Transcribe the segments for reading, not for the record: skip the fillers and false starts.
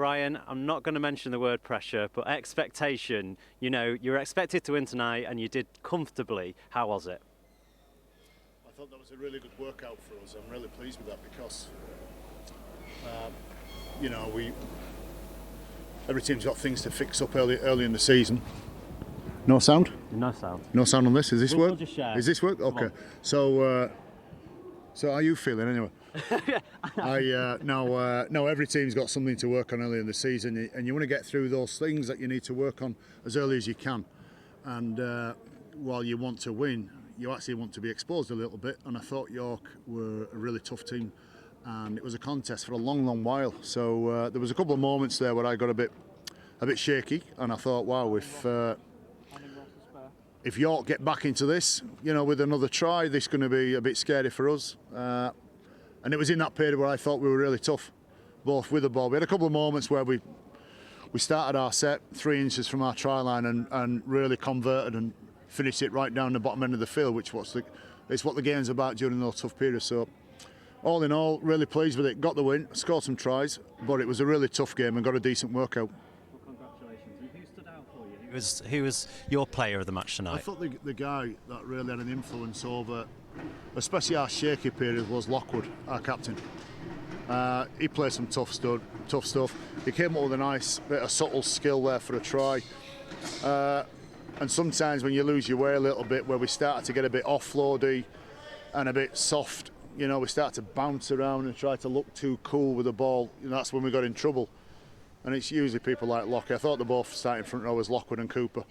Brian, I'm not going to mention the word pressure, but expectation. You know, you're expected to win tonight and you did comfortably. How was it? I thought that was a really good workout for us. I'm really pleased with that because, you know, every team's got things to fix up early in the season. No sound? No sound. No sound on this? Is this work? We'll just share. Is this work? Okay. So how are you feeling anyway? No, every team's got something to work on early in the season, and you want to get through those things that you need to work on as early as you can. And while you want to win, you actually want to be exposed a little bit. And I thought York were a really tough team, and it was a contest for a long while. So there was a couple of moments there where I got a bit shaky, and I thought, wow, if York get back into this, you know, with another try, this is going to be a bit scary for us. And it was in that period where I thought we were really tough, both with the ball. We had a couple of moments where we started our set 3 inches from our try line and really converted and finished it right down the bottom end of the field, which it's what the game's about during those tough periods. So all in all, really pleased with it. Got the win, scored some tries, but it was a really tough game and got a decent workout. Congratulations. And who stood out for you? Who was your player of the match tonight? I thought the guy that really had an influence over, especially our shaky period, was Lockwood, our captain. He played some tough stuff. He came up with a nice bit of subtle skill there for a try. And sometimes when you lose your way a little bit, where we started to get a bit offloady and a bit soft, you know, we start to bounce around and try to look too cool with the ball. You know, that's when we got in trouble. And it's usually people like Lockie. I thought the both starting front row was Lockwood and Cooper.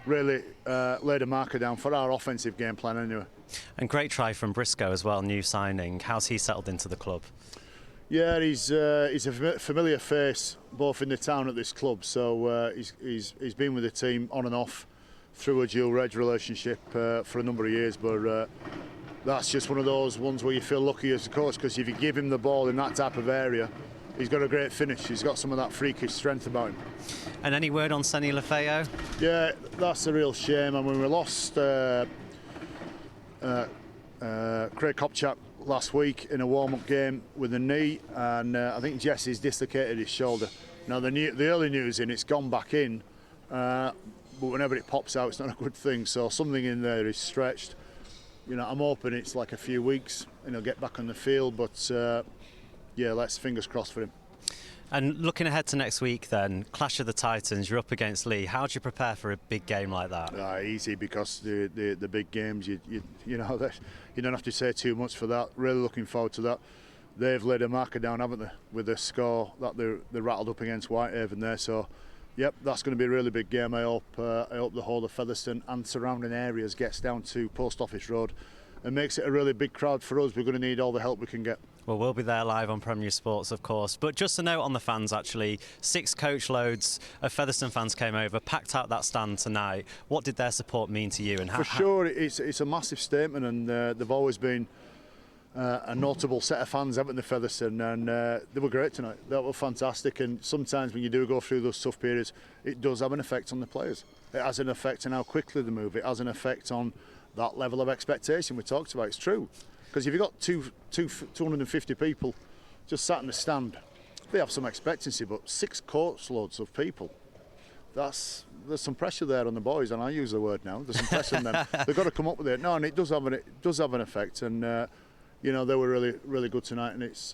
Really laid a marker down for our offensive game plan anyway. And great try from Briscoe as well, new signing. How's he settled into the club? Yeah, he's a familiar face both in the town at this club. So he's been with the team on and off through a dual reg relationship for a number of years. But that's just one of those ones where you feel lucky as a coach, because if you give him the ball in that type of area, he's got a great finish. He's got some of that freakish strength about him. And any word on Senny Lefeo? Yeah, that's a real shame. I mean, we lost Craig Kopchak last week in a warm-up game with a knee, and I think Jesse's dislocated his shoulder. Now, the early news it's gone back in, but whenever it pops out, it's not a good thing. So something in there is stretched. You know, I'm hoping it's like a few weeks and he'll get back on the field, but yeah, let's fingers crossed for him. And looking ahead to next week then, Clash of the Titans, you're up against Lee. How do you prepare for a big game like that? Easy, because the big games, you know, that you don't have to say too much for that. Really looking forward to that. They've laid a marker down, haven't they, with the score that they rattled up against Whitehaven there. So, yep, that's going to be a really big game. I hope the whole of Featherstone and surrounding areas gets down to Post Office Road and makes it a really big crowd for us. We're going to need all the help we can get. Well, we'll be there live on Premier Sports, of course. But just a note on the fans, actually. 6 coach loads of Featherstone fans came over, packed out that stand tonight. What did their support mean to you? And For sure, it's a massive statement, and they've always been a notable set of fans, haven't they, Featherstone? And they were great tonight. They were fantastic. And sometimes when you do go through those tough periods, it does have an effect on the players. It has an effect on how quickly they move. It has an effect on that level of expectation we talked about. It's true. Because if you've got 250 people just sat in the stand, they have some expectancy, but 6 coach loads of people, there's some pressure there on the boys, and I use the word now, there's some pressure on them. They've got to come up with it. No, and it does have an effect, and you know, they were really good tonight, and it's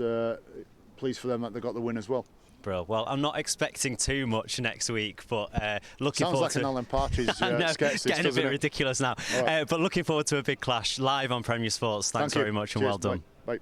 pleased for them that they got the win as well. Brilliant. Well, I'm not expecting too much next week, but looking forward to... Sounds like an Alan Partridge sketch. Getting a bit ridiculous now. Right. But looking forward to a big clash live on Premier Sports. Thanks very much, and Cheers, well done. Bye.